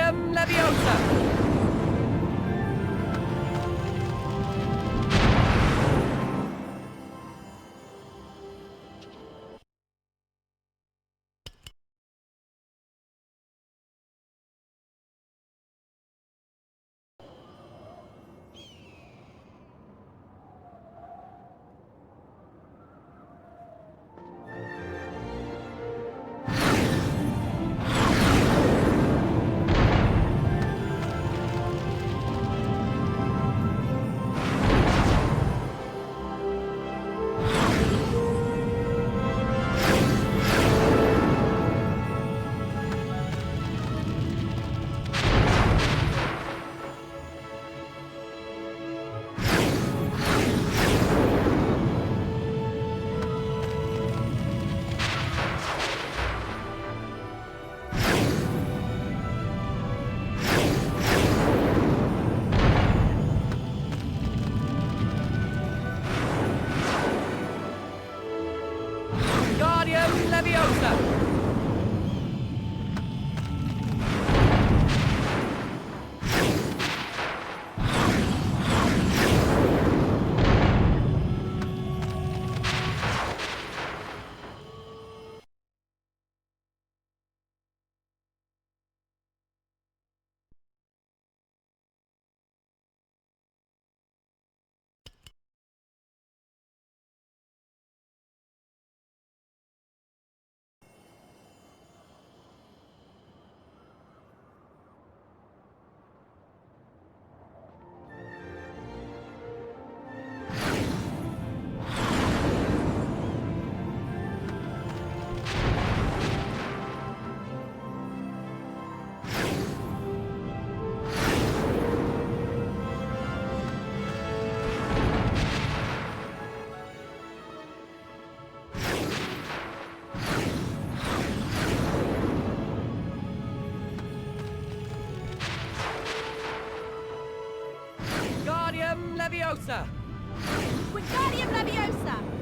Wingardium Leviosa! Wingardium Leviosa! Wingardium Leviosa! Wingardium Leviosa!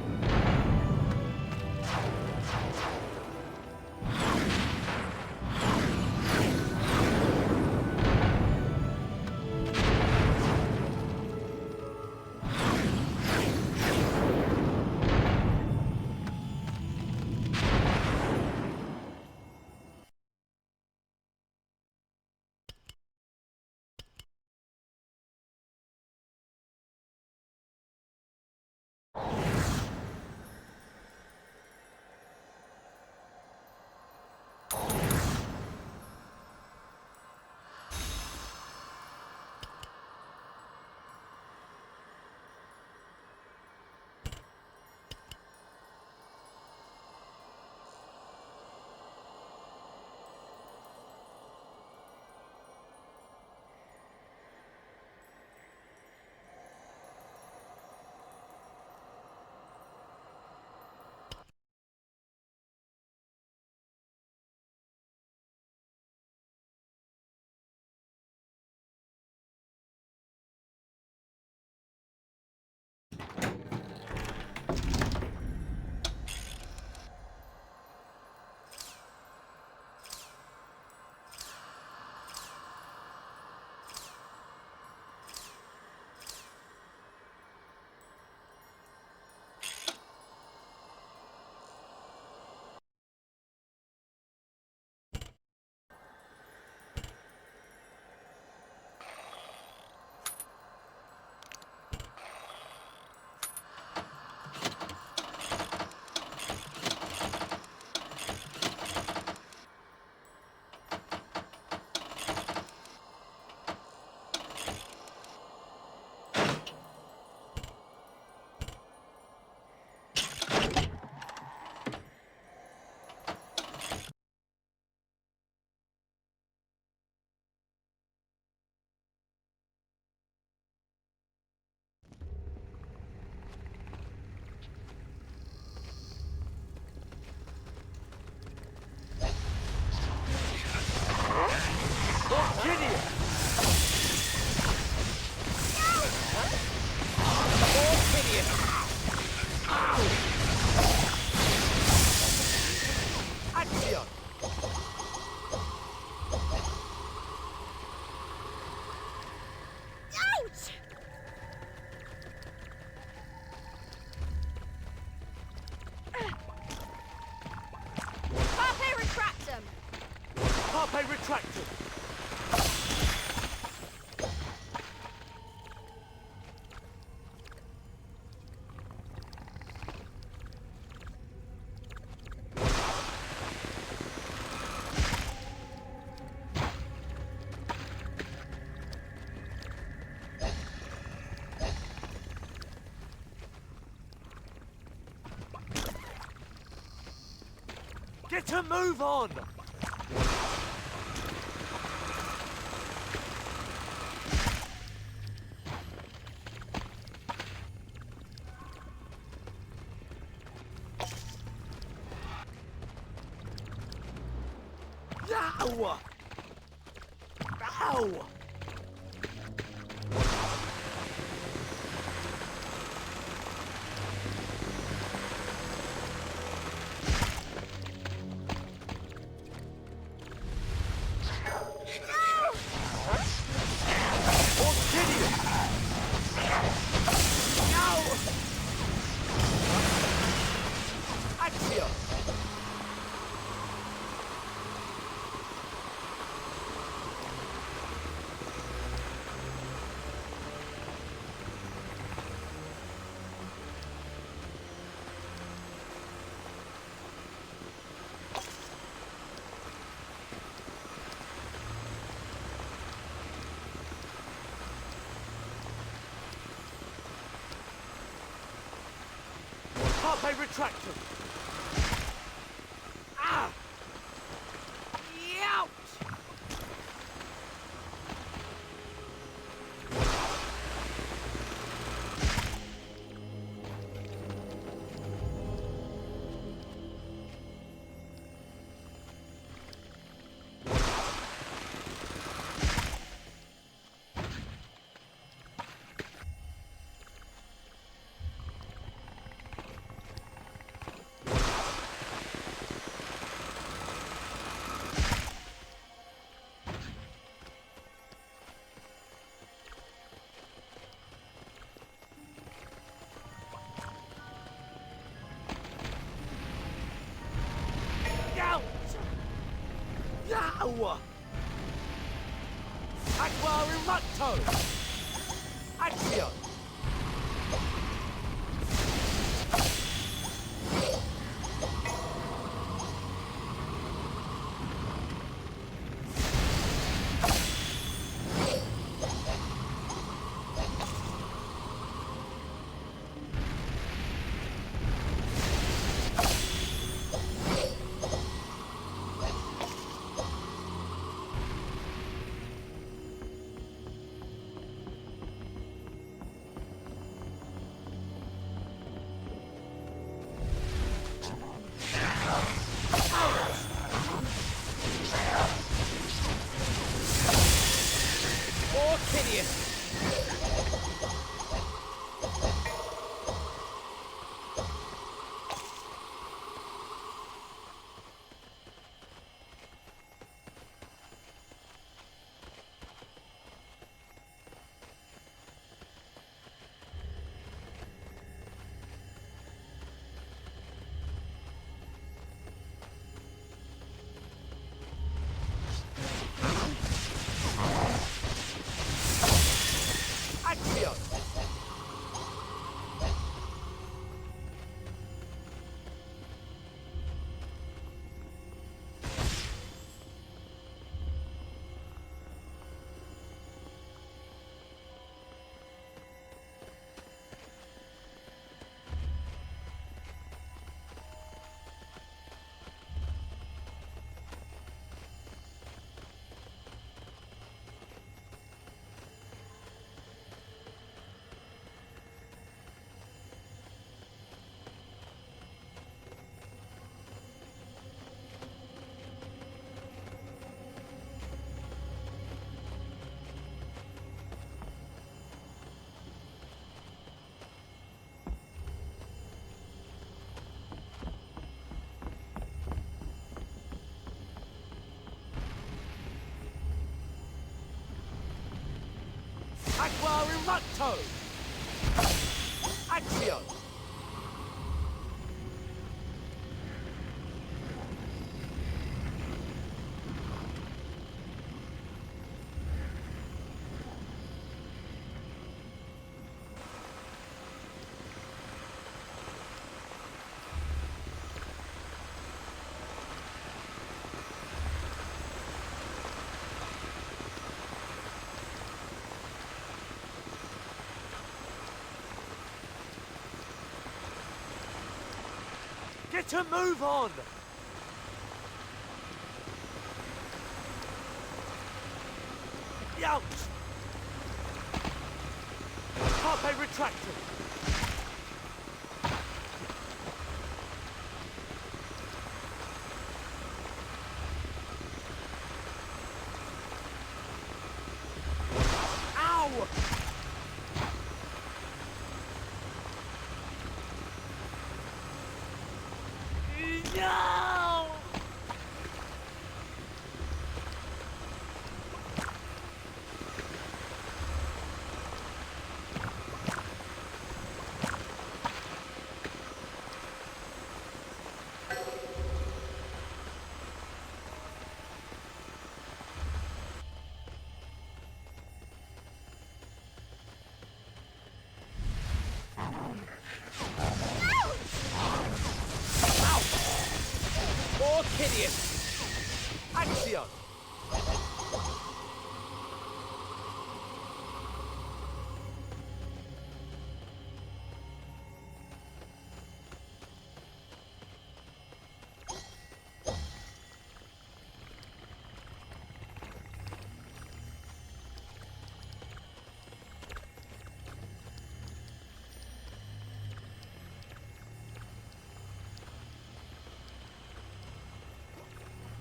Carpe retractum. Get a move on! Ow! Ow! Orchidium! Ow! Accio! Carpe retractum. Ah! Ouch! Ouch! Yow! Aqua Remucto! Accio! Orchidius! Accio! Aqua Remucto! Accio! Get a move on! Ouch! Carpe retractor! Ow! No! Orchidius! Accio!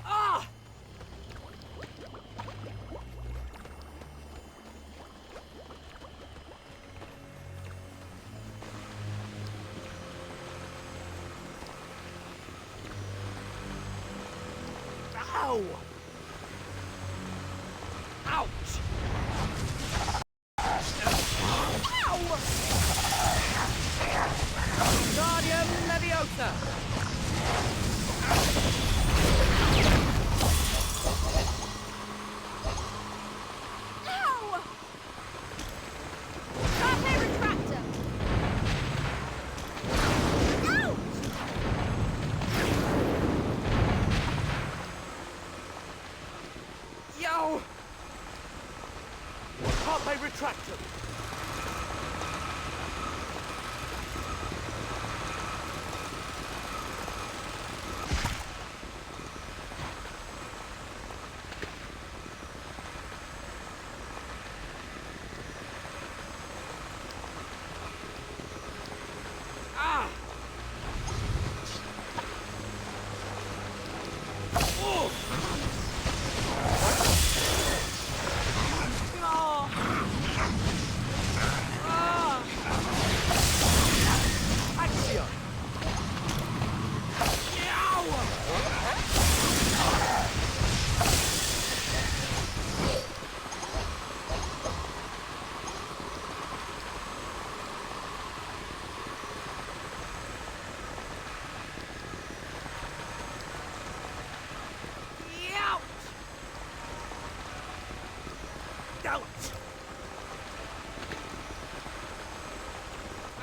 Ah! Ow! Ouch! Ow! Guardium Leviosa! Ow! Carpe retractor. Ouch! Yo! Carpe retractor! Ah! Oh! Ah! Ah! Accio! Yow! Ouch! Ouch!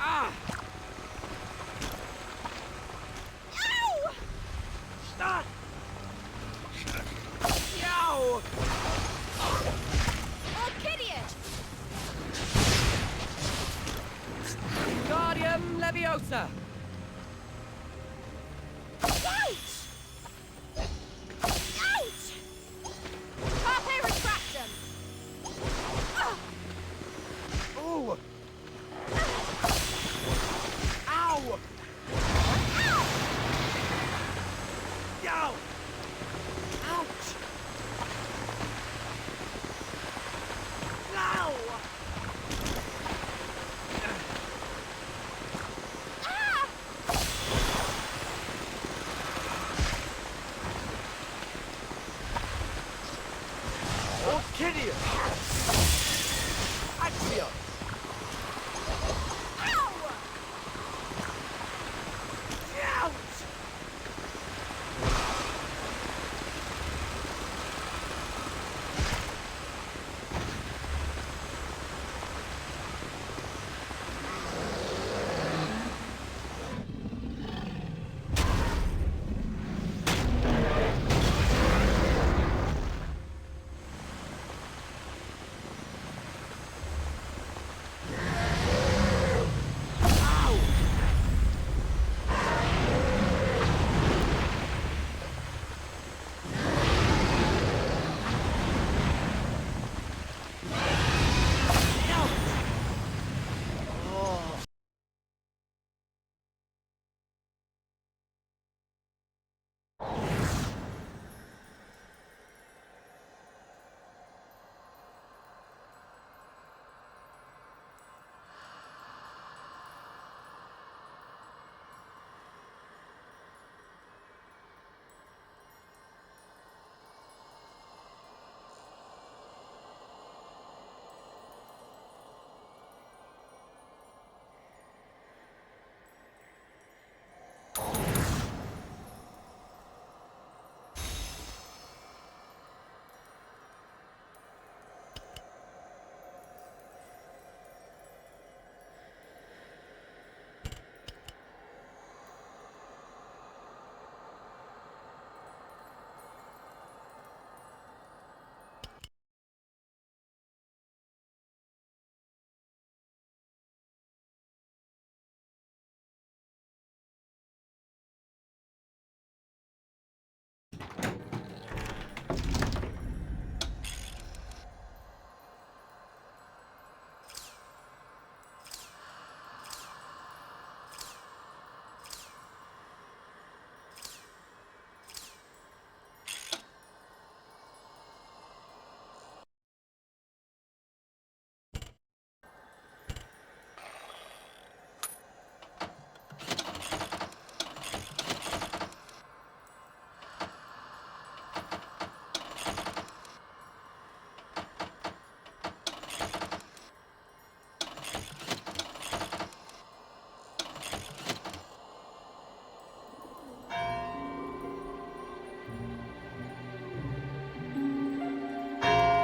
Ah! Ow! Ah! Yow! Orchidius. Guardium Leviosa! Ouch! Ouch! Carpe retractor. Ooh! Ow! Yow! Ouch! No! Ah!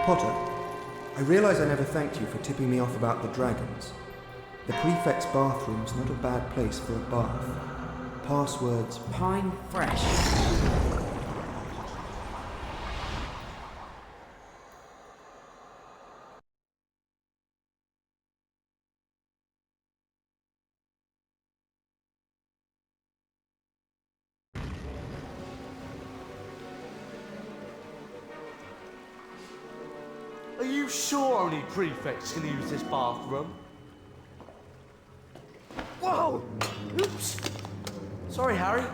Potter, I realise I never thanked you for tipping me off about the dragons. The prefect's bathroom's not a bad place for a bath. Passwords. Pine fresh. Are you sure only prefects can use this bathroom? Whoa! Oops! Sorry, Harry.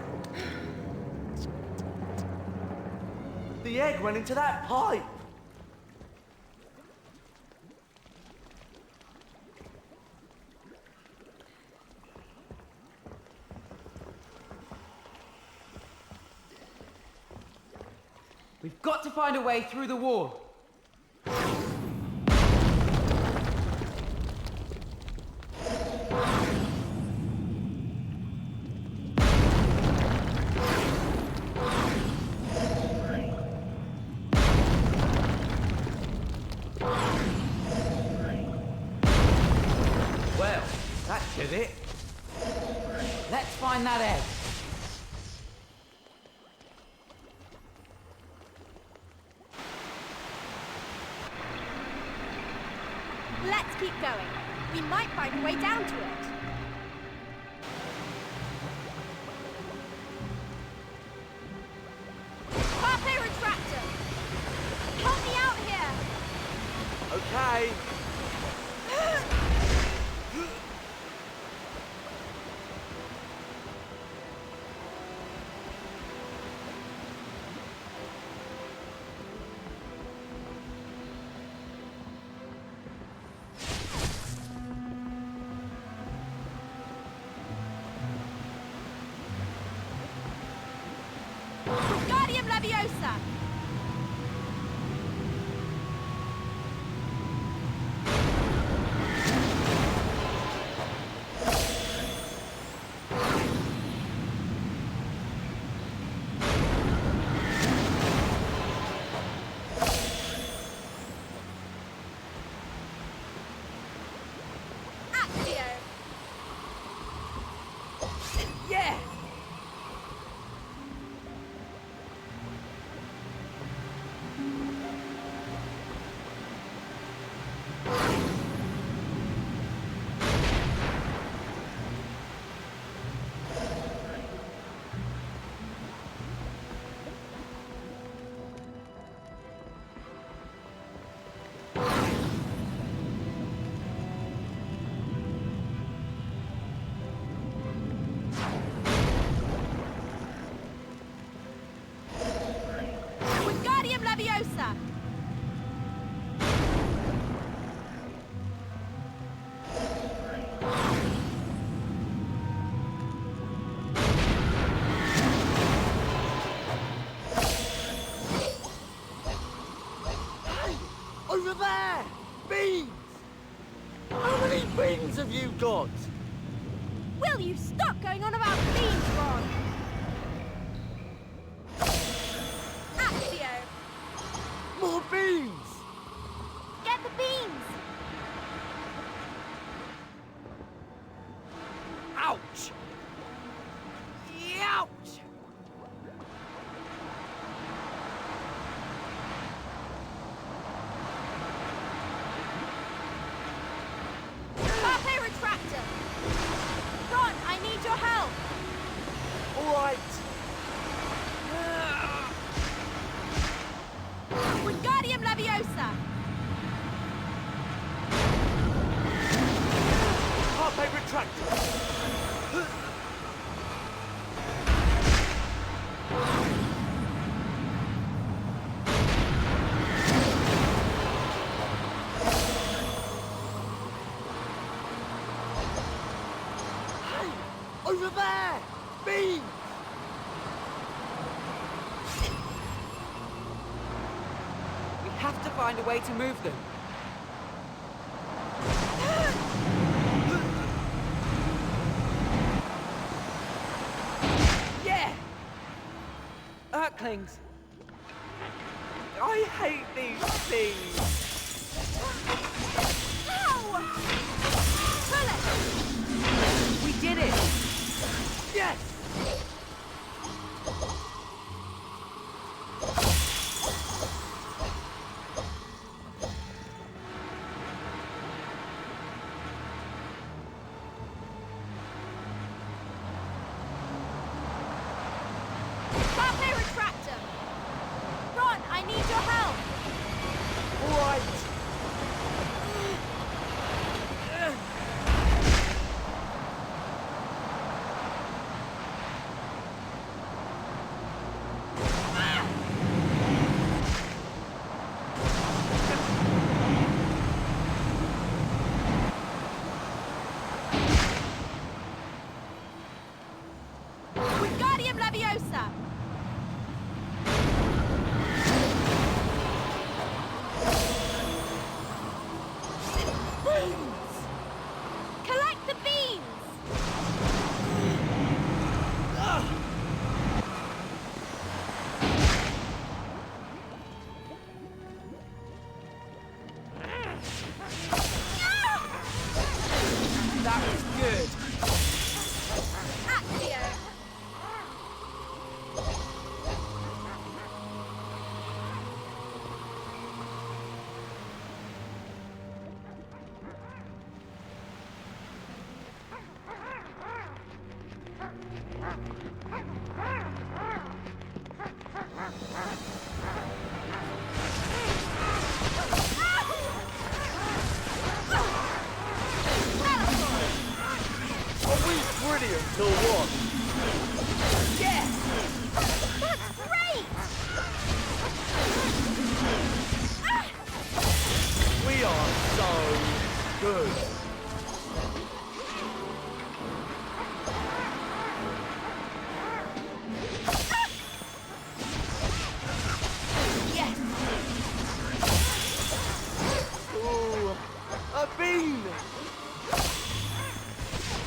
The egg went into that pipe. We've got to find a way through the wall. Well, that did it. Let's find that egg. Let's keep going. We might find a way down to it. Carpe retractor! Help me out here! Okay. Wingardium Leviosa! Accio! Yeah! Wingardium Leviosa! Over there! Beans! How many beans have you got? Will you stop going on about beans, Ron? Accio! More beans! Get the beans! Ouch! Ouch! Carpe retractor! Ron, I need your help! All right. Wingardium Leviosa! Carpe retractor. Hey! Over there! Beans! We have to find a way to move them. Yeah! Earthlings! I hate these things. Ow! Pull it! We did it! Yes! Carpe retractum! Ron, I need your help! All right. Wingardium Leviosa! Collect the beans! That was good! Accio! Are we brilliant till what? That's great! We are so good. Yes! Ooh, a bean.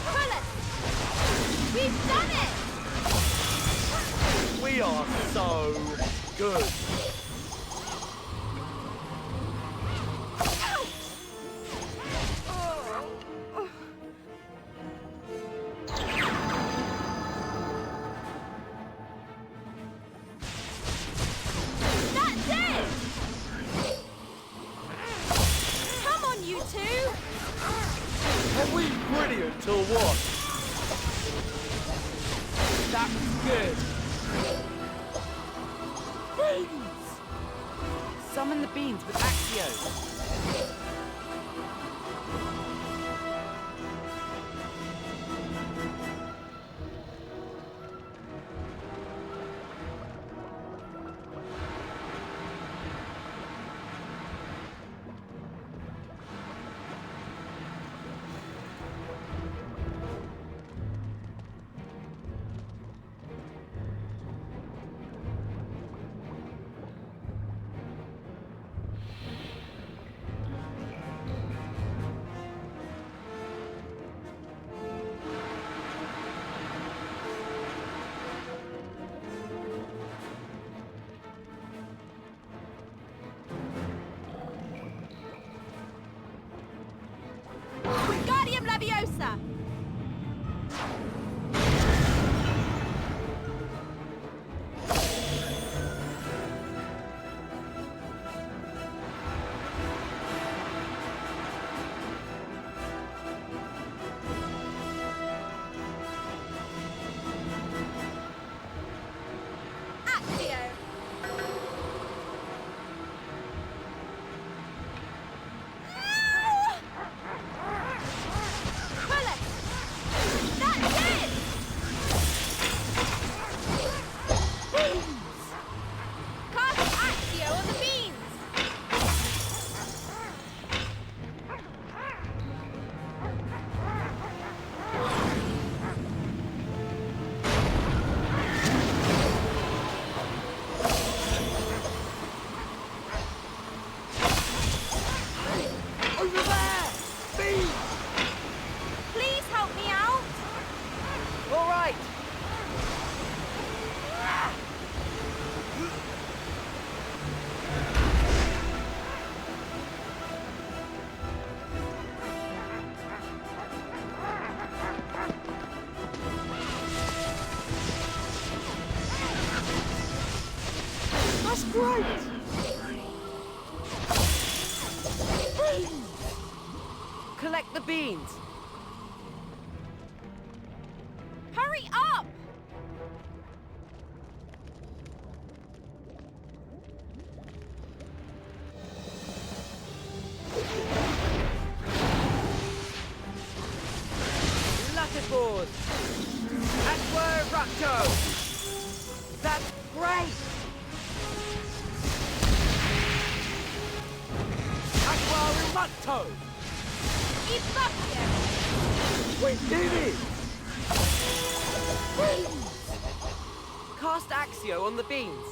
Pull it! We've done it! We are so good. That's it! Come on, you two! Are we brilliant till what? That was good! Beans! Summon the beans with Accio. Wingardium Leviosa! Accio! Pull it! That's it! Cast Accio on the beans! Over there! Beans! Please help me out! All right! Great! Collect the beans. Hurry up! Latifors. Aqua Rapto. That's great. Aqua Remucto! Evacuate! We did it! Cast Axio on the beans.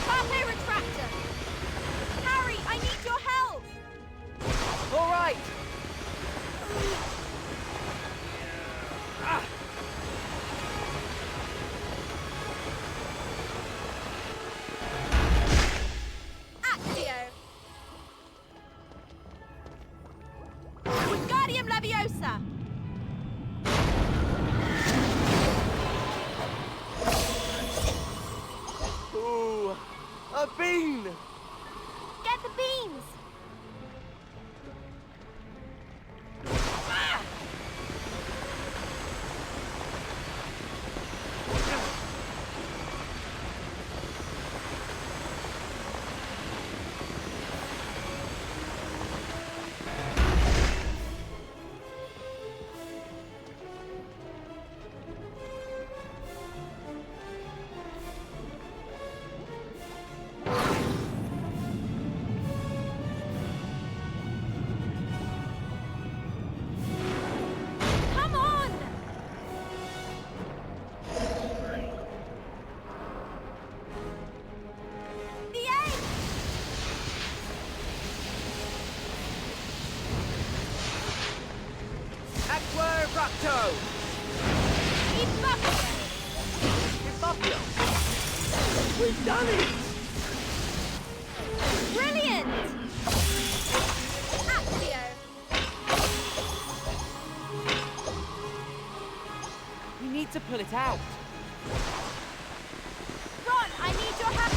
Carpe Retractor! Harry, I need your help! All right. Actio! Wingardium Leviosa! Ooh, a bean! Get the beans! Come on! The egg! Aqua Rapto. Evacuate! Evacuate. We've done it! Brilliant! Actio! We need to pull it out. Ron, I need your help!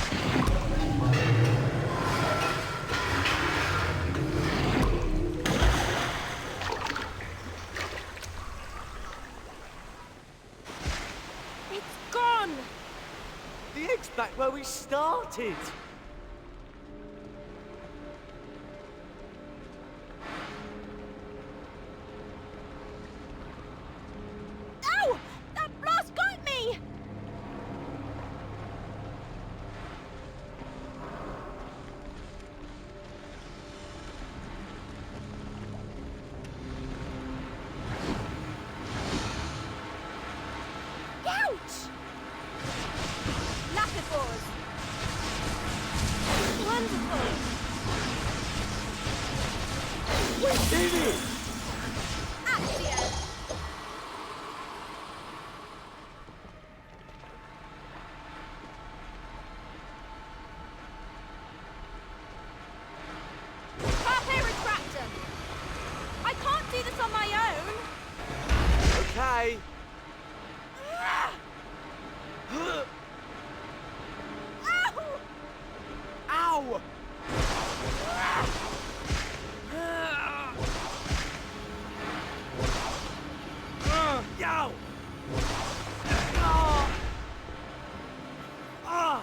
It's gone! The egg's back where we started! Ow! That blast got me! Ouch! Latifors! Wonderful! We did it! Actio! Carpe Retractor! I can't do this on my own! Okay. Ow! Ow! Yow! Ah! Ah!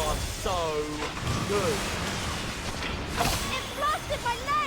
are so good. It blasted my leg!